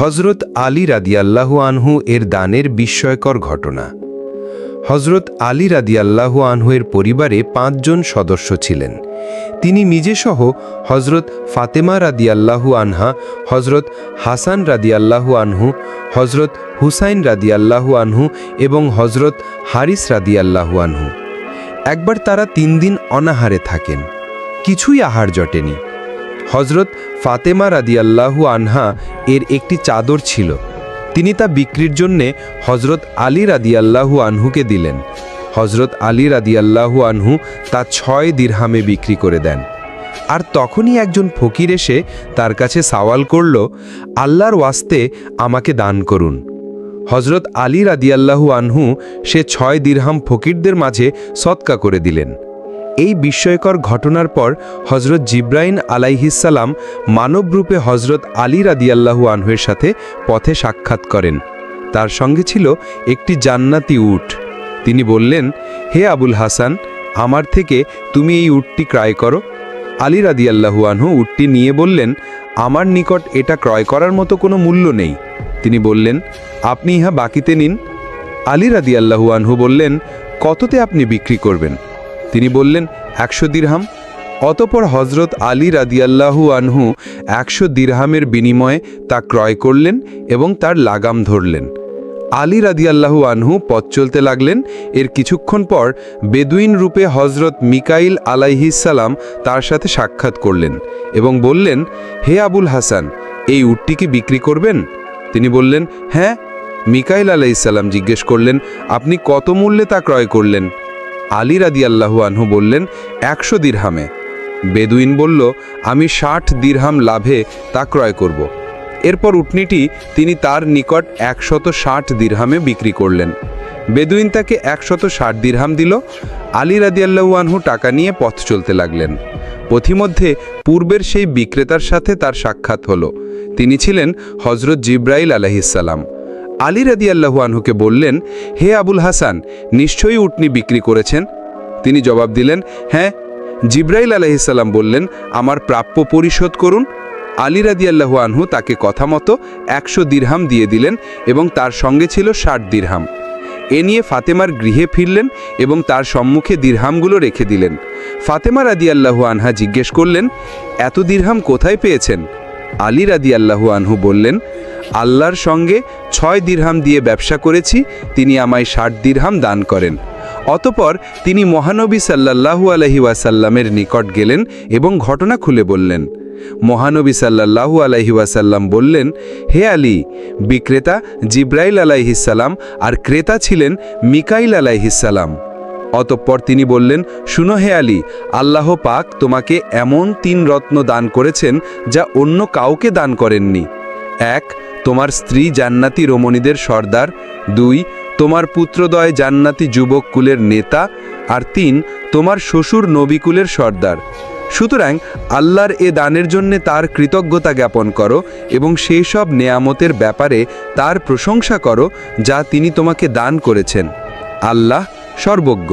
হজরত আলী রাদিয়াল্লাহু আনহু এর দানের বিস্ময়কর ঘটনা। হজরত আলী রাদিয়াল্লাহু আনহু এর পরিবারে ৫ জন সদস্য ছিলেন। তিনি নিজে সহ হজরত ফাতেমা রাদিয়াল্লাহু আনহা, হজরত হাসান রাদিয়াল্লাহু আনহু, হজরত হুসাইন রাদিয়াল্লাহু আনহু এবং হজরত হারিস রাদিয়াল্লাহু আনহু। একবার তারা ৩ দিন অনাহারে থাকেন, কিছুই আহার জটেনি। হজরত ফাতেমা রাদিয়াল্লাহু আনহা এর একটি চাদর ছিল, তিনি তা বিক্রির জন্যে হজরত আলী রাদিয়াল্লাহু আনহুকে দিলেন। হজরত আলী রাদিয়াল্লাহু আনহু তা ৬ দিরহামে বিক্রি করে দেন। আর তখনই একজন ফকির এসে তার কাছে সওয়াল করল, আল্লাহর ওয়াস্তে আমাকে দান করুন। হজরত আলী রাদিয়াল্লাহু আনহু সে ৬ দিরহাম ফকিরদের মাঝে সদকা করে দিলেন। এই বিস্ময়কর ঘটনার পর হজরত জিব্রাইল আলাইহিসসালাম মানবরূপে হজরত আলী রাদিয়াল্লাহু আনহুর সাথে পথে সাক্ষাৎ করেন। তার সঙ্গে ছিল একটি জান্নাতি উট। তিনি বললেন, হে আবুল হাসান, আমার থেকে তুমি এই উটটি ক্রয় করো। আলী রাদিয়াল্লাহু আনহু উটটি নিয়ে বললেন, আমার নিকট এটা ক্রয় করার মতো কোনো মূল্য নেই। তিনি বললেন, আপনি ইহা বাকিতে নিন। আলী রাদিয়াল্লাহু আনহু বললেন, কততে আপনি বিক্রি করবেন? তিনি বললেন, ১০০ দিরহাম। অতঃপর হজরত আলী রাদিয়াল্লাহু আনহু ১০০ দিরহামের বিনিময়ে তা ক্রয় করলেন এবং তার লাগাম ধরলেন। আলী রাদিয়াল্লাহু আনহু পথ চলতে লাগলেন। এর কিছুক্ষণ পর বেদুইন রূপে হজরত মিকাইল আলাইহিসসালাম তার সাথে সাক্ষাৎ করলেন এবং বললেন, হে আবুল হাসান, এই উটটি কি বিক্রি করবেন? তিনি বললেন, হ্যাঁ। মিকাইল আলাইহিসসালাম জিজ্ঞেস করলেন, আপনি কত মূল্যে তা ক্রয় করলেন? আলী রাদিয়াল্লাহু আনহু বললেন, ১০০ দিরহামে। বেদুইন বলল, আমি ৬০ দিরহাম লাভে তা ক্রয় করব। এরপর উটনিটি তিনি তার নিকট ১৬০ দিরহামে বিক্রি করলেন। বেদুইন তাকে ১৬০ দিরহাম দিল। আলী রাদিয়াল্লাহু আনহু টাকা নিয়ে পথ চলতে লাগলেন। পথিমধ্যে পূর্বের সেই বিক্রেতার সাথে তার সাক্ষাৎ হলো। তিনি ছিলেন হজরত জিব্রাইল আলাইহিসসালাম। আলী রাদিয়াল্লাহু আনহুকে বললেন, হে আবুল হাসান, নিশ্চয়ই উটনি বিক্রি করেছেন? তিনি জবাব দিলেন, হ্যাঁ। জিব্রাইল আলাইহিসসালাম বললেন, আমার প্রাপ্য পরিশোধ করুন। আলী রাদিয়াল্লাহু আনহু তাকে কথা মতো ১০০ দিরহাম দিয়ে দিলেন এবং তার সঙ্গে ছিল ৬০ দিরহাম। এ নিয়ে ফাতেমার গৃহে ফিরলেন এবং তার সম্মুখে দিরহামগুলো রেখে দিলেন। ফাতেমা রাদিয়াল্লাহু আনহা জিজ্ঞেস করলেন, এত দিরহাম কোথায় পেয়েছেন? আলী রাদিয়াল্লাহু আনহু বললেন, আল্লাহর সঙ্গে ৬ দিরহাম দিয়ে ব্যবসা করেছি, তিনি আমায় ৬০ দিরহাম দান করেন। অতঃপর তিনি মহানবী সাল্লাল্লাহু আলাইহি ওয়াসাল্লামের নিকট গেলেন এবং ঘটনা খুলে বললেন। মহানবী সাল্লাল্লাহু আলাইহি ওয়াসাল্লাম বললেন, হে আলী, বিক্রেতা জিব্রাইল আলাইহিসসালাম আর ক্রেতা ছিলেন মিকাইল আলাইহিসসালাম। অতঃপর তিনি বললেন, শুনো হে আলী, আল্লাহ পাক তোমাকে এমন ৩ রত্ন দান করেছেন যা অন্য কাউকে দান করেননি। ১, তোমার স্ত্রী জান্নাতি রমণীদের সর্দার। ২, তোমার পুত্রদ্বয় জান্নাতি যুবক কুলের নেতা। আর ৩, তোমার শ্বশুর নবীকুলের সর্দার। সুতরাং আল্লাহর এ দানের জন্যে তার কৃতজ্ঞতা জ্ঞাপন করো এবং সেই সব নেয়ামতের ব্যাপারে তার প্রশংসা করো যা তিনি তোমাকে দান করেছেন। আল্লাহ সর্বজ্ঞ।